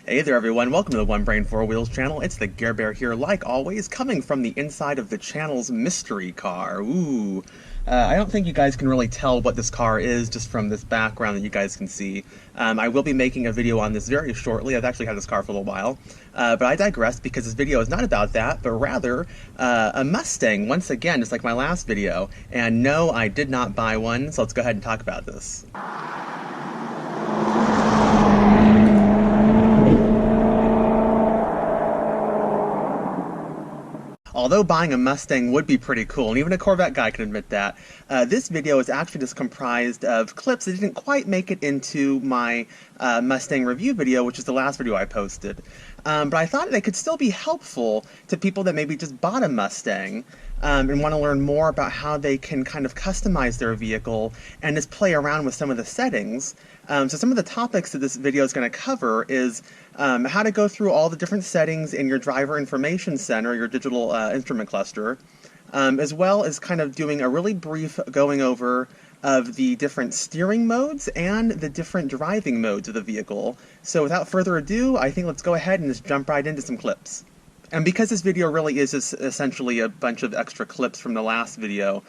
Hey there everyone, welcome to the One Brain Four Wheels channel. It's the Gare Bear here, like always, coming from the inside of the channel's mystery car. Ooh. I don't think you guys can really tell what this car is just from this background that you guys can see. I will be making a video on this very shortly. I've actually had this car for a little while. But I digress because this video is not about that, but rather a Mustang, once again, just like my last video. And no, I did not buy one, so let's go ahead and talk about this. Although buying a Mustang would be pretty cool, and even a Corvette guy can admit that, this video is actually just comprised of clips that didn't quite make it into my Mustang review video, which is the last video I posted. But I thought they could still be helpful to people that maybe just bought a Mustang and want to learn more about how they can kind of customize their vehicle and just play around with some of the settings. So some of the topics that this video is going to cover is how to go through all the different settings in your driver information center, your digital instrument cluster, as well as kind of doing a really brief going over of the different steering modes and the different driving modes of the vehicle. So without further ado, I think let's go ahead and just jump right into some clips. And because this video really is just essentially a bunch of extra clips from the last video,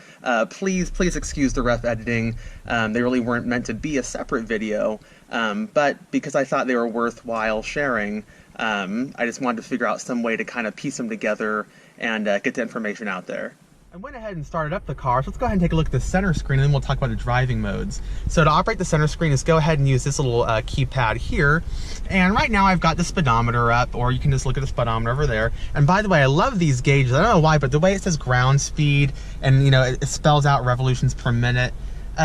please excuse the rough editing. They really weren't meant to be a separate video, but because I thought they were worthwhile sharing, I just wanted to figure out some way to kind of piece them together and get the information out there. I went ahead and started up the car, so let's go ahead and take a look at the center screen and then we'll talk about the driving modes. So to operate the center screen is go ahead and use this little keypad here. And right now I've got the speedometer up, or you can just look at the speedometer over there. And by the way, I love these gauges. I don't know why, but the way it says ground speed and it spells out revolutions per minute,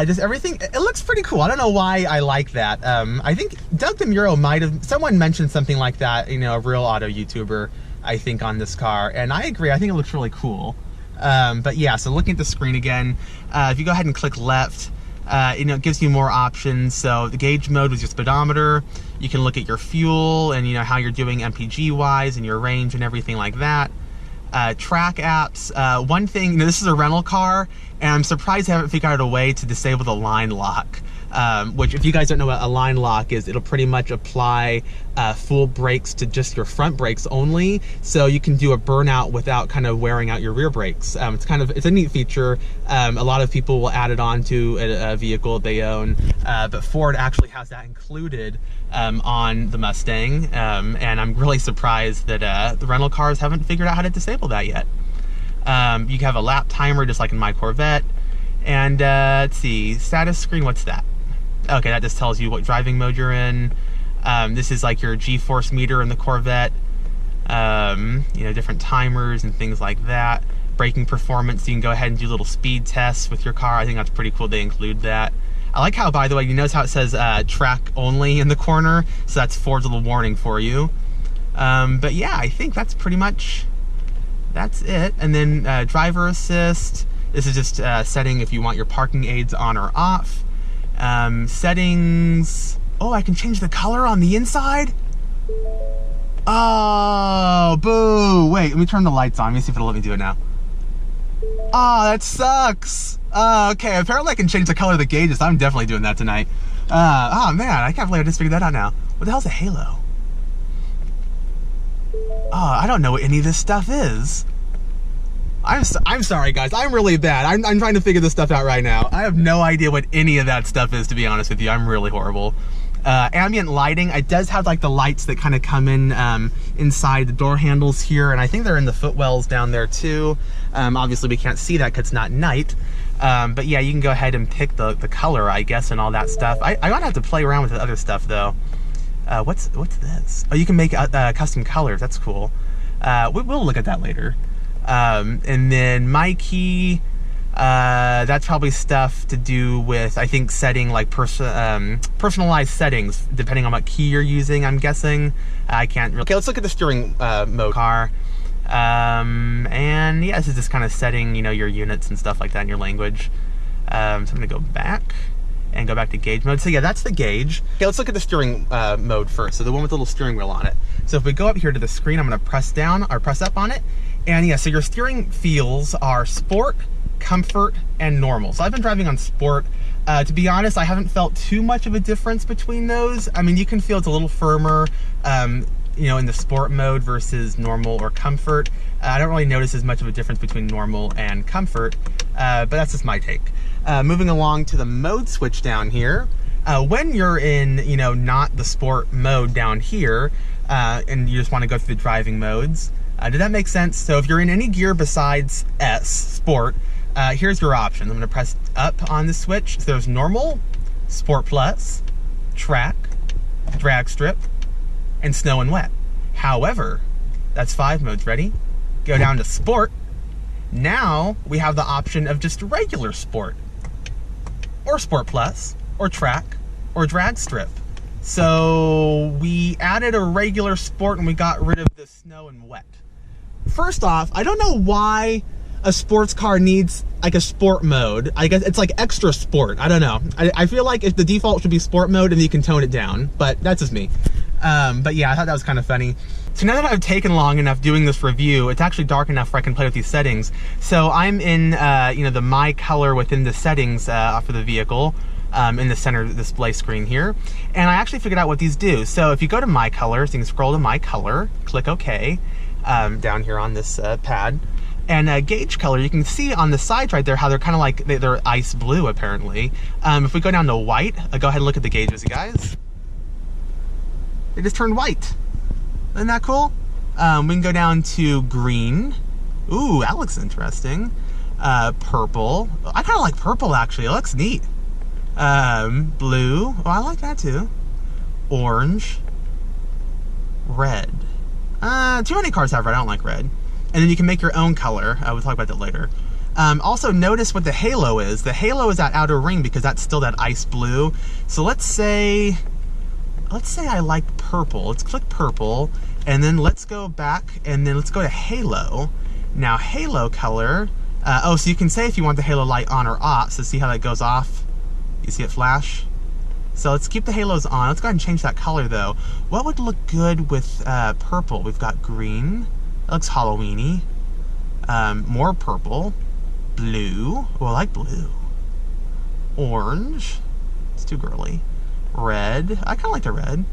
just everything, it looks pretty cool. I don't know why I like that. I think Doug DeMuro someone mentioned something like that, a real auto YouTuber, I think, on this car. And I agree, I think it looks really cool. But yeah, so looking at the screen again, if you go ahead and click left, it gives you more options. So the gauge mode was your speedometer. You can look at your fuel and how you're doing MPG wise and your range and everything like that. Track apps. One thing, this is a rental car, and I'm surprised they haven't figured out a way to disable the line lock. Which, if you guys don't know what a line lock is, it'll pretty much apply full brakes to just your front brakes only, so you can do a burnout without kind of wearing out your rear brakes. It's a neat feature. A lot of people will add it on to a vehicle they own, but Ford actually has that included on the Mustang, and I'm really surprised that the rental cars haven't figured out how to disable that yet. You have a lap timer just like in my Corvette, and let's see, status screen, what's that? Okay, that just tells you what driving mode you're in. This is like your G-force meter in the Corvette. Different timers and things like that. Braking performance, you can go ahead and do little speed tests with your car. I think that's pretty cool they include that. I like how, by the way, you notice how it says track only in the corner, so that's Ford's little warning for you. But yeah, I think that's pretty much, that's it. And then driver assist. This is just setting if you want your parking aids on or off. Settings. Oh, I can change the color on the inside? Oh, boo. Wait, let me turn the lights on. Let me see if it'll let me do it now. Oh, that sucks. Okay, apparently I can change the color of the gauges. I'm definitely doing that tonight. Oh man, I can't believe I just figured that out now. What the hell's a halo? Oh, I don't know what any of this stuff is. I'm sorry guys, I'm really bad. I'm trying to figure this stuff out right now. I have no idea what any of that stuff is, to be honest with you. I'm really horrible. Ambient lighting, it does have like the lights that kind of come in inside the door handles here, and I think they're in the footwells down there too. Obviously we can't see that because it's not night. But yeah, you can go ahead and pick the color, I guess, and all that stuff. I might have to play around with the other stuff though. What's this? Oh, you can make custom colors. That's cool. We'll look at that later. And then my key, that's probably stuff to do with, I think, setting like personalized settings depending on what key you're using, I'm guessing. I can't really. Okay, let's look at the steering mode car. And yeah, this is just kind of setting, your units and stuff like that in your language. So I'm gonna go back and go back to gauge mode. So yeah, that's the gauge. Okay, let's look at the steering mode first. So the one with the little steering wheel on it. So if we go up here to the screen, I'm gonna press down or press up on it. And yeah, so your steering feels are sport, comfort, and normal. So I've been driving on sport. To be honest, I haven't felt too much of a difference between those. I mean, you can feel it's a little firmer, you know, in the sport mode versus normal or comfort. I don't really notice as much of a difference between normal and comfort, but that's just my take. Moving along to the mode switch down here. When you're in, you know, not the sport mode down here, and you just want to go through the driving modes, did that make sense? So if you're in any gear besides S, sport, here's your options. I'm gonna press up on the switch. So there's normal, sport plus, track, drag strip, and snow and wet. However, that's 5 modes. Ready? Go down to sport. Now we have the option of just regular sport, or sport plus, or track, or drag strip. So we added a regular sport and we got rid of the snow and wet. First off, I don't know why a sports car needs like a sport mode. I guess it's like extra sport. I don't know. I feel like if the default should be sport mode and you can tone it down, but that's just me. But yeah, I thought that was kind of funny. So now that I've taken long enough doing this review, it's actually dark enough where I can play with these settings. So I'm in, you know, the My Color within the settings for the vehicle, in the center display screen here. And I actually figured out what these do. So if you go to My Color, so you can scroll to My Color, click OK, down here on this pad. And gauge color, you can see on the sides right there how they're kind of like, they're ice blue apparently. If we go down to white, go ahead and look at the gauges, you guys. They just turned white. Isn't that cool? We can go down to green. Ooh, that looks interesting. Purple. I kind of like purple actually, it looks neat. Blue, oh I like that too. Orange. Red. Too many cars have red, I don't like red. And then you can make your own color. We'll talk about that later. Also notice what the halo is. The halo is that outer ring because that's still that ice blue. So let's say I like purple. Let's click purple and then let's go back and then let's go to halo. Now halo color, oh, so you can say if you want the halo light on or off. So see how that goes off? You see it flash? So let's keep the halos on. Let's go ahead and change that color though. What would look good with purple? We've got green. That looks Halloween-y. More purple. Blue. Oh, I like blue. Orange. It's too girly. Red. I kind of like the red.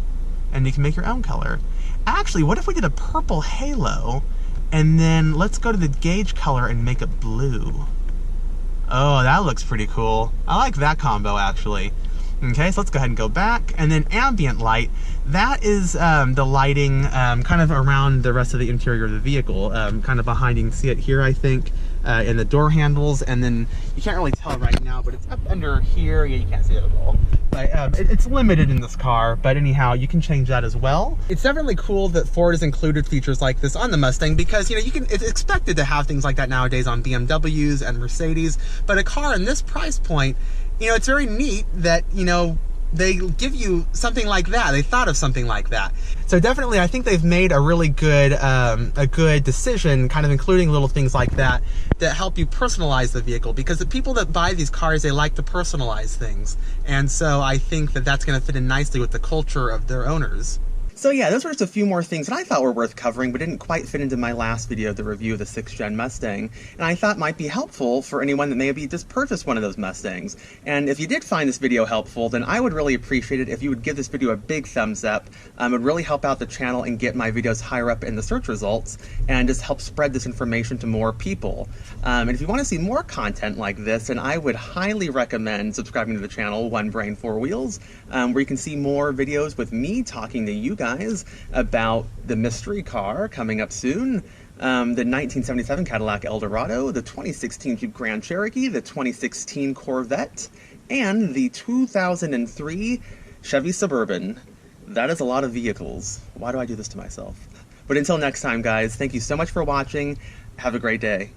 And you can make your own color. Actually, what if we did a purple halo and then let's go to the gauge color and make it blue. Oh, that looks pretty cool. I like that combo actually. Okay, so let's go ahead and go back. And then ambient light, that is the lighting kind of around the rest of the interior of the vehicle, kind of behind. You can see it here, I think, in the door handles. And then you can't really tell right now, but it's up under here. Yeah, you can't see it at all. But it's limited in this car, but anyhow, you can change that as well. It's definitely cool that Ford has included features like this on the Mustang because, you know, it's expected to have things like that nowadays on BMWs and Mercedes, but a car in this price point, you know, it's very neat that, you know, they give you something like that. They thought of something like that. So definitely, I think they've made a really good, decision, kind of including little things like that help you personalize the vehicle. Because the people that buy these cars, they like to personalize things, and so I think that that's going to fit in nicely with the culture of their owners. So yeah, those were just a few more things that I thought were worth covering, but didn't quite fit into my last video, the review of the 6th Gen Mustang, and I thought might be helpful for anyone that maybe just purchased one of those Mustangs. And if you did find this video helpful, then I would really appreciate it if you would give this video a big thumbs up. It would really help out the channel and get my videos higher up in the search results, and just help spread this information to more people. And if you want to see more content like this, then I would highly recommend subscribing to the channel, One Brain, Four Wheels, where you can see more videos with me talking to you guys about the mystery car coming up soon, the 1977 Cadillac Eldorado, the 2016 Jeep Grand Cherokee, the 2016 Corvette, and the 2003 Chevy Suburban. That is a lot of vehicles. Why do I do this to myself? But until next time, guys, thank you so much for watching. Have a great day.